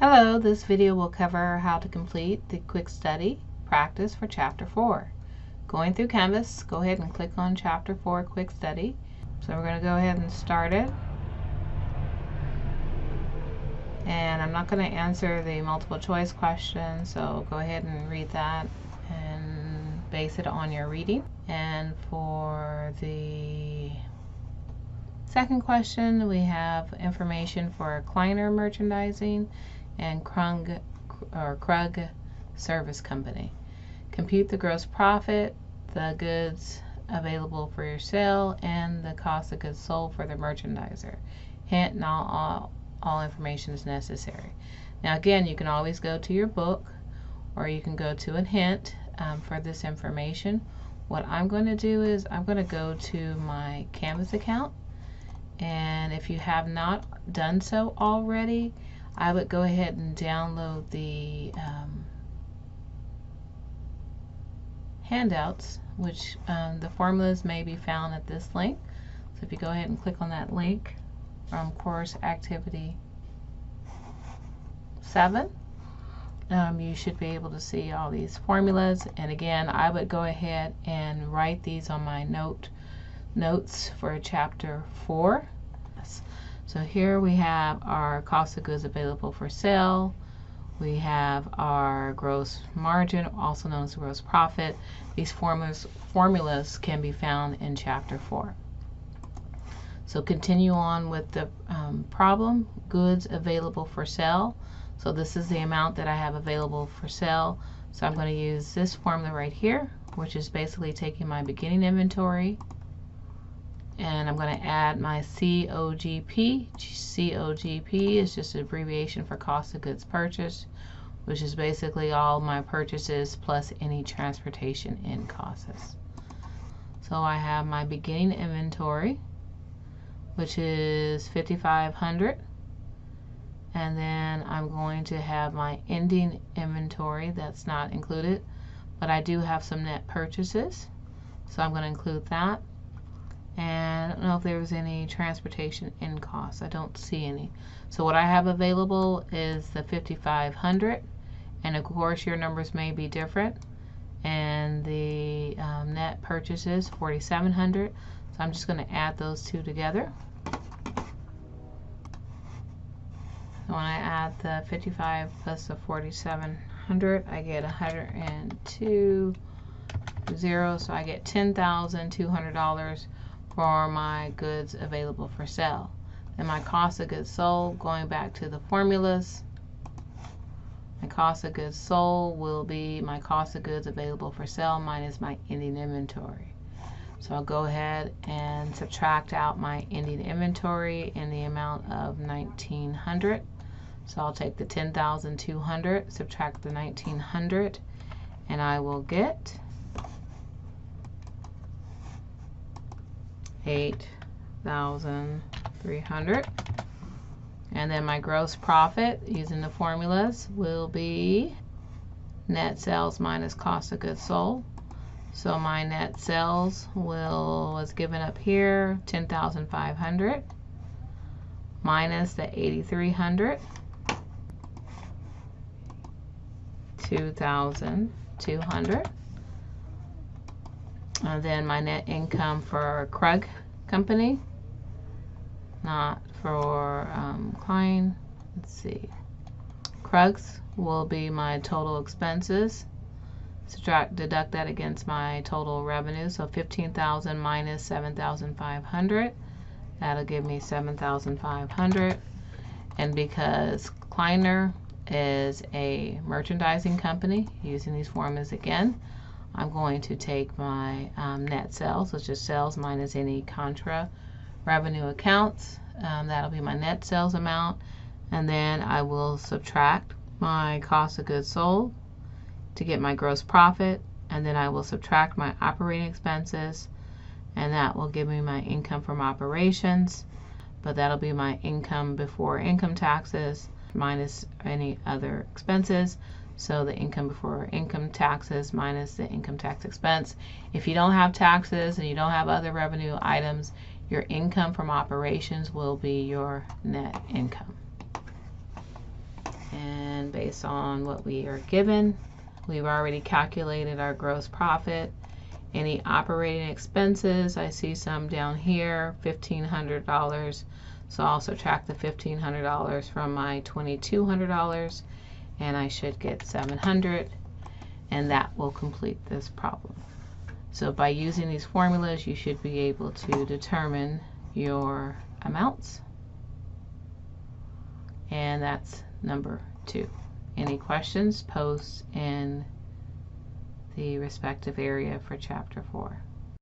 Hello, this video will cover how to complete the quick study practice for Chapter 4. Going through Canvas, go ahead and click on Chapter 4 Quick Study. So we're going to go ahead and start it. And I'm not going to answer the multiple choice question, so go ahead and read that and base it on your reading. And for the second question, we have information for Kleiner Merchandising and Krug Service Company. Compute the gross profit, the goods available for your sale, and the cost of goods sold for the merchandiser. Hint, not all information is necessary. Now again, you can always go to your book or you can go to a hint for this information. What I'm going to do is I'm going to go to my Canvas account, and if you have not done so already, I would go ahead and download the handouts, which the formulas may be found at this link. So if you go ahead and click on that link from Course Activity 7, you should be able to see all these formulas. And again, I would go ahead and write these on my notes for Chapter 4. So here we have our cost of goods available for sale. We have our gross margin, also known as gross profit. These formulas can be found in Chapter 4. So continue on with the problem, goods available for sale. So this is the amount that I have available for sale. So I'm going to use this formula right here, which is basically taking my beginning inventory, and I'm going to add my COGP. COGP is just an abbreviation for cost of goods purchased, which is basically all my purchases plus any transportation in costs. So I have my beginning inventory, which is 5,500, and then I'm going to have my ending inventory. That's not included, but I do have some net purchases, so I'm going to include that. And I don't know if there was any transportation in costs. I don't see any. So what I have available is the 5,500, and of course your numbers may be different. And the net purchases 4,700. So I'm just going to add those two together. So when I add the 55 plus the 4,700, I get 102 0. So I get $10,200 for my goods available for sale. And my cost of goods sold, going back to the formulas, my cost of goods sold will be my cost of goods available for sale minus my ending inventory. So I'll go ahead and subtract out my ending inventory in the amount of 1,900. So I'll take the 10,200, subtract the 1,900, and I will get 8,300. And then my gross profit using the formulas will be net sales minus cost of goods sold. So my net sales was given up here 10,500 minus the 8,300, 2,200. And then my net income for Krug Company, not for Klein. Let's see. Krug's will be my total expenses. Deduct that against my total revenue. So 15,000 minus 7,500. That'll give me 7,500. And because Kleiner is a merchandising company, using these formulas again, I'm going to take my net sales, which is sales minus any contra revenue accounts. That'll be my net sales amount. And then I will subtract my cost of goods sold to get my gross profit. And then I will subtract my operating expenses. And that will give me my income from operations. But that'll be my income before income taxes minus any other expenses. So the income before income taxes minus the income tax expense. If you don't have taxes and you don't have other revenue items, your income from operations will be your net income. And based on what we are given. We've already calculated our gross profit. Any operating expenses, I see some down here, $1,500. So I'll subtract the $1,500 from my $2,200 and I should get $700, and that will complete this problem. So by using these formulas, you should be able to determine your amounts. And that's number 2. Any questions, post in the respective area for chapter 4.